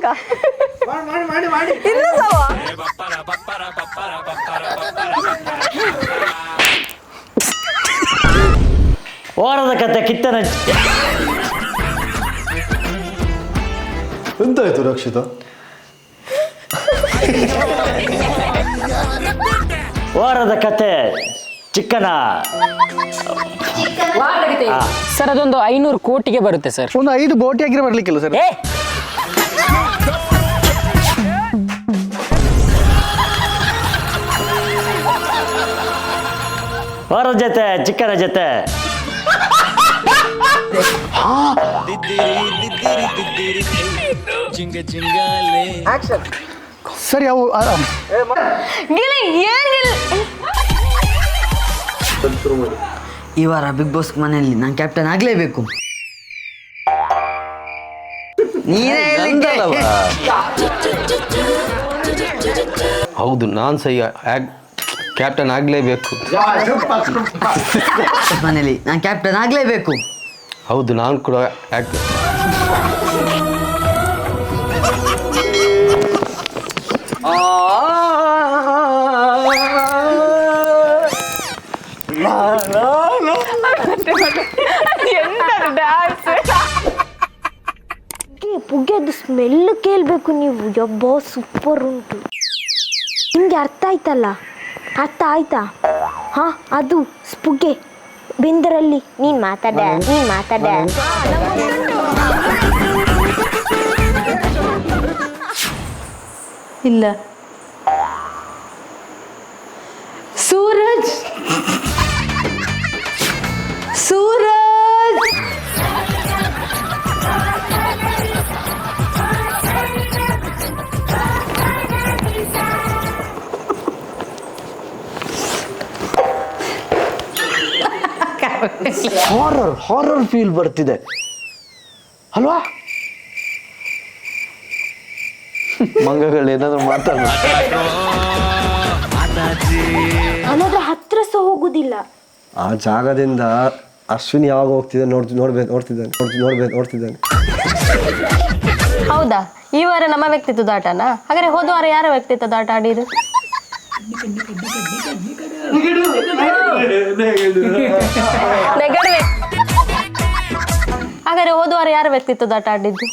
ಸಾಕ ಇನ್ನು ಸವ ವಾರದ ಕತೆ ಕಿತ್ತನ ಎಂತಾಯ್ತು ರಕ್ಷಿತ? ವಾರದ ಕತೆ ಚಿಕ್ಕನ ಸರ್ ಅದೊಂದು 500 ಕೋಟಿಗೆ ಬರುತ್ತೆ ಸರ್. ಒಂದು 5 ಬೋಟಿ ಆಗಿರೋ ಬರ್ಲಿಕ್ಕಿಲ್ಲ ಸರ್. ವಾರದ ಜೊತೆ ಚಿಕ್ಕನ ಜೊತೆ ಸರಿ ಅವು ಈ ವಾರ ಬಿಗ್ ಬಾಸ್ ಮನೆಯಲ್ಲಿ ನಾನು ಕ್ಯಾಪ್ಟನ್ ಆಗ್ಲೇಬೇಕು. ಹೌದು, ನಾನು ಸಹ ಕ್ಯಾಪ್ಟನ್ ಆಗಲೇಬೇಕು. ಮನೆಯಲ್ಲಿ ನಾನು ಕ್ಯಾಪ್ಟನ್ ಆಗ್ಲೇಬೇಕು. ಹೌದು, ನಾನು ಕೂಡ ಪುಗ್ಗೆದು ಸ್ಮೆಲ್ ಕೇಳಬೇಕು ನೀವು. ಯಬ್ಬ ಸೂಪರ್ ಉಂಟು. ನಿಮ್ಗೆ ಅರ್ಥ ಆಯ್ತಲ್ಲ? ಅರ್ಥ ಆಯ್ತಾ? ಹಾ, ಅದು ಪುಗ್ಗೆ ಬೆಂದರಲ್ಲಿ ನೀನ್ ಮಾತಾಡ ಇಲ್ಲ. ಸೂರಜ್ ಹಾರರ್ ಫೀಲ್ ಬರ್ತಿದೆ ಅಲ್ವಾ? ಮಂಗಗಳು ಏನಾದ್ರು ಅನ್ನೋದ್ರ ಹತ್ರ ಸಹ ಹೋಗುದಿಲ್ಲ. ಆ ಜಾಗದಿಂದ ಅಶ್ವಿನಿ ಯಾವಾಗ ಹೋಗ್ತಿದ್ದೆ ನೋಡ್ತಿದ್ದಾನೆ. ಹೌದಾ? ಈ ವಾರ ನಮ್ಮ ವ್ಯಕ್ತಿತ್ವದ ಆಟನಾ? ಹಾಗಾದ್ರೆ ಹೋದ ವಾರ ಯಾರ ವ್ಯಕ್ತಿತ್ವದ ಆಟ ಆಡಿರು? ಹಾಗಾದ್ರೆ ಹೋದ ವಾರ ಯಾರ ವ್ಯಕ್ತಿತ್ವದ ಆಟ ಆಡಿದ್ದು?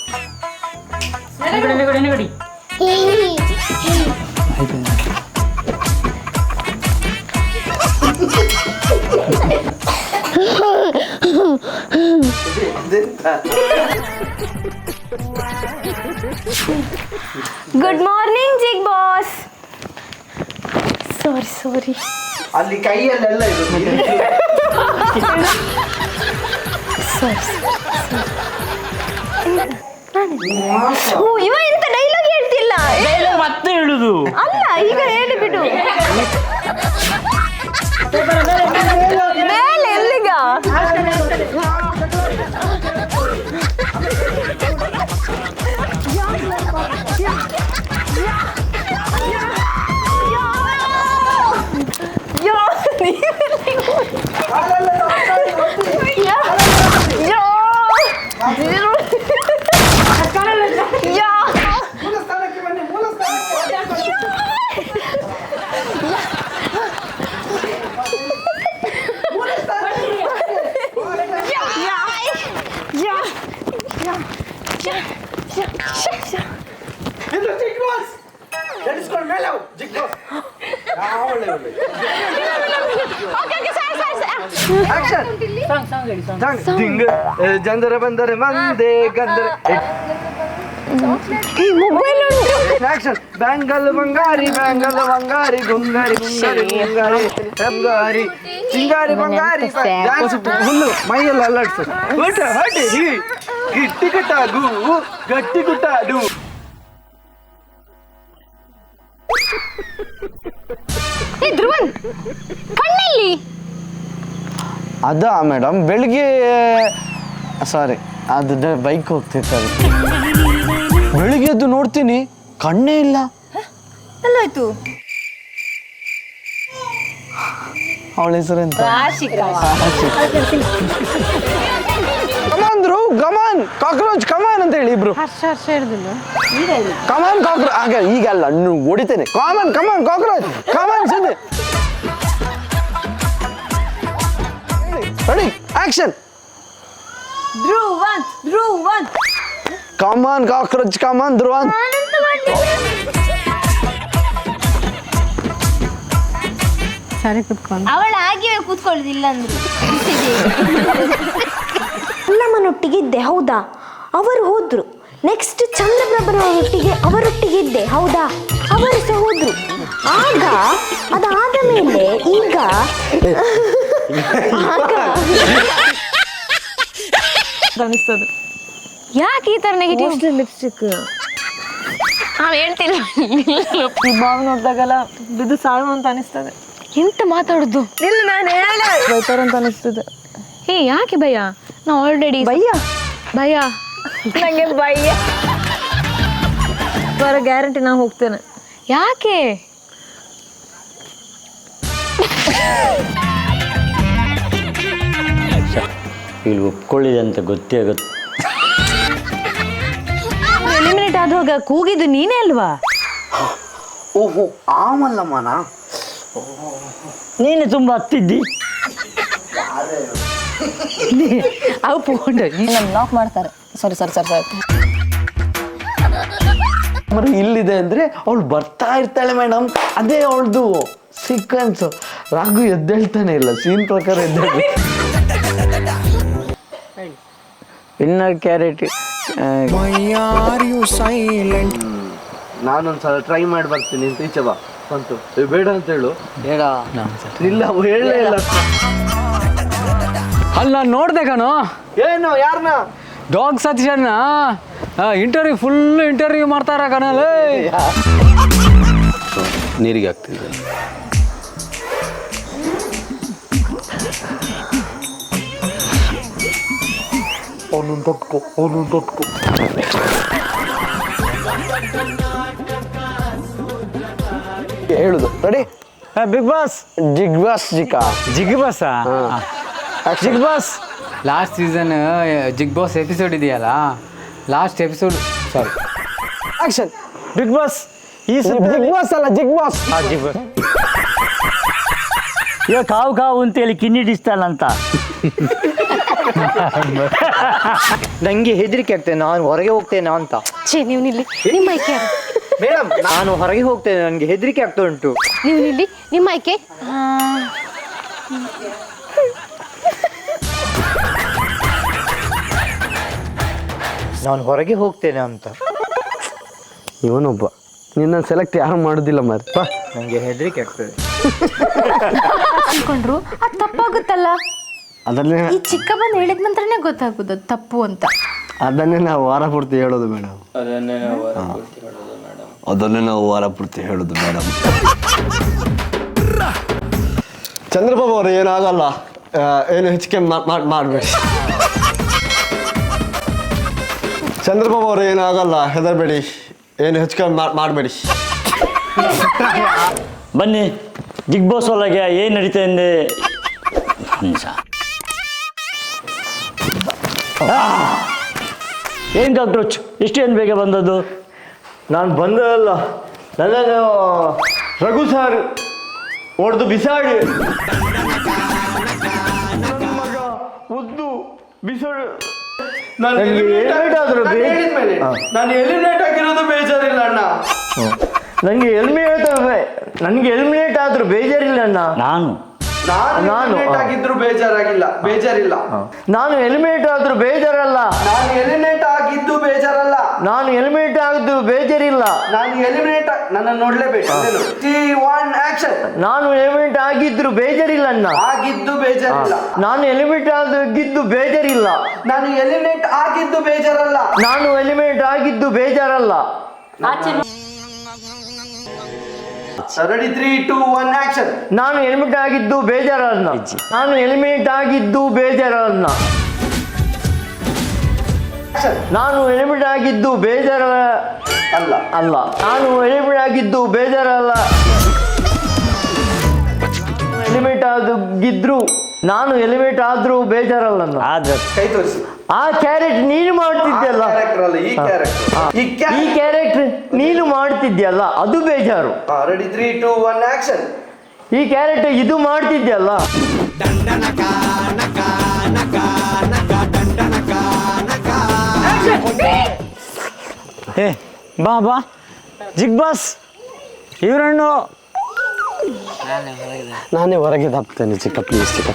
ಗುಡ್ ಮಾರ್ನಿಂಗ್ ಜಿಗ್ ಬಾಸ್. ಸಾರಿ ಅಲ್ಲಿ ಕೈಯಲ್ಲೆಲ್ಲ ಇದು. ಇವ ಎಂತ ಡೈಲಾಗ್ ಹೇಳ್ತಿಲ್ಲ. ಮತ್ತೆ ಹೇಳುದು ಅಲ್ಲ, ಈಗ ಹೇಳಿಬಿಡು. ಮೇಲೆ ಎಲ್ಲಿಗ? ಜಂದರ ಬಂದರೆ ಮಂದೆ ಗಂದರ ಬ್ಯಾಂಗಲ್ ಬಂಗಾರಿ ಗುಂಗಾರಿ ಸಿಂಗಾರಿ ಬಂಗಾರಿ ಹುಲ್ಲು ಮೈಯೆಲ್ಲ ಅಲ್ಲಾಡ್ಸು. ಗಟ್ಟಿ ಕುಟ್ಟಾಡು. ಧ್ರುವನ್ ಕಣ್ಣಲ್ಲಿ ಅದ ಮೇಡಮ್, ಬೆಳಿಗ್ಗೆ ಸಾರಿ ಅದು ಬೈಕ್ ಹೋಗ್ತಿರ್ತಾರೆ. ಬೆಳಿಗ್ಗೆ ಎದ್ದು ನೋಡ್ತೀನಿ, ಕಣ್ಣೇ ಇಲ್ಲ. ಎಲ್ಲಾಯ್ತು? ಅವಳ ಹೆಸರೆಂತ? ಕಮಾನ್ ಧ್ರುವ್, ಕಮಾನ್ ಕಾಕ್ರೋಚ್, ಕಮಾನ್. ಅಂತ ಹೇಳಿ ಇಬ್ರು. ಹರ್ಷ ಹಿಡ್ದಿಲ್ಲ ಕಮಾನ್ ಕಾಕ್ರೋಚ್. ಹಾಗೆ ಈಗ ಅಲ್ಲ, ಹೊಡಿತೇನೆ. ಕಮಾನ್ ಕಾಕ್ರೋಚ್, ಕಮಾನ್ ಸಿದ್ದೆ. Ready action. Dhruvan come on cockroach, come on Dhruvan. ಸರಿ ಕುತ್ಕೊಂಡು ಅವಳ ಹಾಗೆ ಕೂತ್ಕೊಳ್ಳೋದಿಲ್ಲ ಅಂದ್ರು. ಅಲ್ಲಮ್ಮನೊಟ್ಟಿಗಿದ್ದೆ ಹೌದಾ, ಅವರು ಹೋದ್ರು. ನೆಕ್ಸ್ಟ್ ಚಂದ್ರಪ್ರಭನೊಟ್ಟಿಗೆ ಅವರೊಟ್ಟಿಗಿದ್ದೆ ಹೌದಾ, ಅವರು ಸಹ ಹೋದ್ರು. ಆಗ ಅದಾದ ಮೇಲೆ ಈಗ ಅನಿಸ್ತದೆ. ಯಾಕೆ ಈ ತರ ನೆಗೆಟಿವ್? ಲಿಪ್ಸ್ಟಿಕ್ ನಾನು ಹೇಳ್ತಿಲ್ಲ. ಈ ಬಾವ್ ನೋಡ್ದಾಗೆಲ್ಲ ಬಿದ್ದು ಸಾವು ಅಂತ ಅನಿಸ್ತದೆ. ಎಂತ ಮಾತಾಡುದು? ಇಲ್ಲ ನಾನು ಹೇಳ ಬೈತಾರಂತ ಅನಿಸ್ತದೆ. ಏ ಯಾಕೆ ಭಯ? ನಾ ಆಲ್ರೆಡಿ ಭಯ ನಂಗೆ ಭಯ. ಬರೋ ಗ್ಯಾರಂಟಿ ನಾ ಹೋಗ್ತೇನೆ. ಯಾಕೆ? ಇಲ್ಲಿ ಒಪ್ಕೊಳ್ಳಿದೆ ಅಂತ ಗೊತ್ತೇ ಗೊತ್ತು. ಎಲಿಮಿನೇಟ್ ಆಗುವಾಗ ಕೂಗಿದ್ದು ನೀನೇ ಅಲ್ವಾ? ಓಹೋ ಆಮಲ್ಲಮ್ಮನ. ನೀನು ತುಂಬ ಹತ್ತಿದ್ದಿ. ಅವು ಪೋಂಡು ಲಾಕ್ ಮಾಡ್ತಾರೆ. ಸಾರಿ మరి ಇಲ್ಲಿದೆ ಅಂದ್ರೆ ಅವಳು ಬರ್ತಾ ಇರ್ತಾಳೆ ಮೇಡಮ್. ಅದೇ ಅವಳದು ಸೀಕ್ವೆನ್ಸ್. ರಾಘು ಎದ್ದೇಳ್ತಾನೆ ಇಲ್ಲ, ಸೀನ್ ಪ್ರಕಾರ ಎದ್ದೇಳಿ. Inner carrot. ನಾನೊಂದ್ಸಲ ಟ್ರೈ ಮಾಡಿ ಬರ್ತೀನಿ ಅಂತ ಈಚೆ ಬಾ ಬಂತು. ಬೇಡ ಅಂತ ಹೇಳು. ಬೇಡ ಇಲ್ಲ ಹೇಳಲೇ ಇಲ್ಲ. ಅಲ್ಲಿ ನಾನು ನೋಡ್ದೆ ಕಣೋ, ಏನು ಯಾರನ್ನ? ಡಾಗ್ ಸತೀಶನ್ನ ಇಂಟರ್ವ್ಯೂ ಫುಲ್ ಇಂಟರ್ವ್ಯೂ ಮಾಡ್ತಾರ ಕಣಲ್ಲ. ನೀರಿಗೆ ಹಾಕ್ತಿದ್ದೆ. ಹೇಳುದು ರೆಡಿ. ಬಿಗ್ ಬಾಸ್ ಜಿಗ್ ಬಾಸ್ ಜಿಗ್ ಬಾಸ್ ಜಿಗ್ ಬಾಸ್ ಲಾಸ್ಟ್ ಸೀಸನ್ ಜಿಗ್ ಬಾಸ್ ಎಪಿಸೋಡ್ ಇದೆಯಲ್ಲ, ಲಾಸ್ಟ್ ಎಪಿಸೋಡ್ ಸಾರಿ ಆಕ್ಷನ್. ಬಿಗ್ ಬಾಸ್ ಈ ಜಿಗ್ ಬಾಸ್ ಅಲ್ಲ, ಜಿಗ್ ಬಾಸ್. ಜಿಗ್ ಬಾಸ್ ಇವಾಗ ಕಾವು ಅಂತೇಳಿ ಕಿನ್ನಿಡಿಸ್ತಾನಂತ. ನಂಗೆ ಹೆದರಿಕೆ ಆಗ್ತದೆ, ನಾನು ಹೊರಗೆ ಹೋಗ್ತೇನೆ ಅಂತ. ಛೇ ನೀವು ನಿಲ್ಲಿ, ನಿಮ್ಮ ಆಯ್ಕೆ. ಮೇಡಮ್ ನಾನು ಹೊರಗೆ ಹೋಗ್ತೇನೆ, ನನಗೆ ಹೆದರಿಕೆ ಆಗ್ತಾ ಉಂಟು. ನೀವು ನಿಲ್ಲಿ, ನಿಮ್ಮ ಆಯ್ಕೆ. ನಾನು ಹೊರಗೆ ಹೋಗ್ತೇನೆ ಅಂತ. ಇವನೊಬ್ಬ ನಿನ್ನ ಸೆಲೆಕ್ಟ್ ಯಾರು ಮಾಡುದಿಲ್ಲ ಮಾರ್ರೆ. ನನಗೆ ಹೆದರಿಕೆ ಆಗ್ತದೆ. ಅನ್ಕೊಂಡ್ರು ಅದು ತಪ್ಪಾಗುತ್ತಲ್ಲ. ಅದನ್ನೇ ಈ ಚಿಕ್ಕ ಬಂದು ಹೇಳಿದ ನಂತರನೇ ಗೊತ್ತಾಗುದು ಅದು ತಪ್ಪು ಅಂತ. ಅದನ್ನೇ ನಾವು ವಾರ ಪೂರ್ತಿ ಹೇಳೋದು ಮೇಡಮ್. ಅದನ್ನೇ ನಾವು ವಾರ ಪೂರ್ತಿ ಹೇಳೋದು ಮೇಡಮ್. ಚಂದ್ರಬಾಬು ಅವರು ಏನಾಗಲ್ಲ, ಏನು ಹೆಚ್ಚಿಗೆ ಮಾಡಬೇಡಿ. ಚಂದ್ರಬಾಬು ಅವರು ಏನಾಗಲ್ಲ, ಹೆದರಬೇಡಿ, ಏನು ಹೆಚ್ಚಿಗೆ ಮಾಡಬೇಡಿ. ಬನ್ನಿ ಬಿಗ್ ಬಾಸ್ ಒಳಗೆ ಏನು ನಡೀತಾ ಇದೆ ನಿಮಿಷ. ಏನು ಕಾಕ್ರೋಚ್ ಇಷ್ಟೇನು ಬೇಗ ಬಂದದ್ದು? ನಾನು ಬಂದಲ್ಲ, ನನ್ನನ್ನು ರಘು ಸರ್ ಹೊಡೆದು ಬಿಸಾಡಿ ನನ್ನ ಮಗ ಉದ್ದು ಬಿಸಾಡು. ನಾನು ಎಲಿಮಿನೇಟ್ ಆಗಿರೋದು ಬೇಜಾರಿಲ್ಲ ಅಣ್ಣ. ನನಗೆ ಎಲಿಮಿನೇಟ್ ಆದ್ರೂ ಬೇಜಾರಿಲ್ಲ ಅಣ್ಣ. ನಾನು ಎಲಿಮಿನೇಟ್ ಆಗಿದ್ರು ಬೇಜಾರಿಲ್ಲ. ನಾನು ಎಲಿಮಿನೇಟ್ ಆದ್ರೂ ಬೇಜಾರಲ್ಲ. ನಾನು ಎಲಿಮಿನೇಟ್ ಆಗಿದ್ದು ಬೇಜಾರಲ್ಲ. ನಾನು ಎಲಿಮಿನೇಟ್ ಆಗಿದ್ದು ಬೇಜಾರಿಲ್ಲ. ನಾನು ಎಲಿಮಿನೇಟ್ ನನ್ನ ನೋಡ್ಲೇಬೇಕು. ನಾನು ಎಲಿಮಿನೇಟ್ ಆಗಿದ್ರು ಬೇಜಾರಿಲ್ಲ ಅಣ್ಣ. ಆಗಿದ್ದು ಬೇಜಾರಿಲ್ಲ. ನಾನು ಎಲಿಮಿನೇಟ್ ಆಗಿದ್ದು ಬೇಜಾರಿಲ್ಲ. ನಾನು ಎಲಿಮಿನೇಟ್ ಆಗಿದ್ದು ಬೇಜಾರಲ್ಲ. ನಾನು ಎಲಿಮಿನೇಟ್ ಆಗಿದ್ದು ಬೇಜಾರಲ್ಲ. Ready 3, 2, 1 action. ನಾನು ಎಲಿಮಿನೇಟ್ ಆಗಿದ್ದು ಬೇಜಾರಲ್ಲ. ನಾನು ಎಲಿಮಿನೇಟ್ ಆಗಿದ್ದು ಬೇಜಾರಲ್ಲ. ನಾನು ಎಲಿಮಿನೇಟ್ ಆಗಿದ್ದು ಬೇಜಾರ ಅಲ್ಲ. ನಾನು ಎಲಿಮಿನೇಟ್ ಆಗಿದ್ದು ಬೇಜಾರಲ್ಲ. ಎಲಿಮಿನೇಟ್ ಆಗಿದ್ರು ನಾನು ಎಲಿಮಿನೇಟ್ ಆದ್ರೂ ಬೇಜಾರಲ್ಲ ನಾನು. ಆದ್ರೆ ಕೈ ತೋರಿಸಿ ಆ ಕ್ಯಾರೆಕ್ಟರ್ ನೀನು ಮಾಡ್ತಿದ್ಯಲ್ಲ, ಈ ಕ್ಯಾರೆಕ್ಟರ್ ಈ ಕ್ಯಾರೆಕ್ಟರ್ ನೀನು ಮಾಡ್ತಿದ್ಯಲ್ಲ ಅದು ಬೇಜಾರು. Ready 3 2 1 action. ಈ ಕ್ಯಾರೆಕ್ಟರ್ ಇದು ಮಾಡ್ತಿದ್ಯಲ್ಲ. ಏ ಬಾ ಬಾ ಜಿಗ್ ಬಾಸ್ ಇವರನ್ನು ನಾನೇ ಹೊರಗೆ ತಪ್ತೇನೆ ಚಿಕ್ಕ ಪ್ಲೀಸ್ ಚಿಕ್ಕ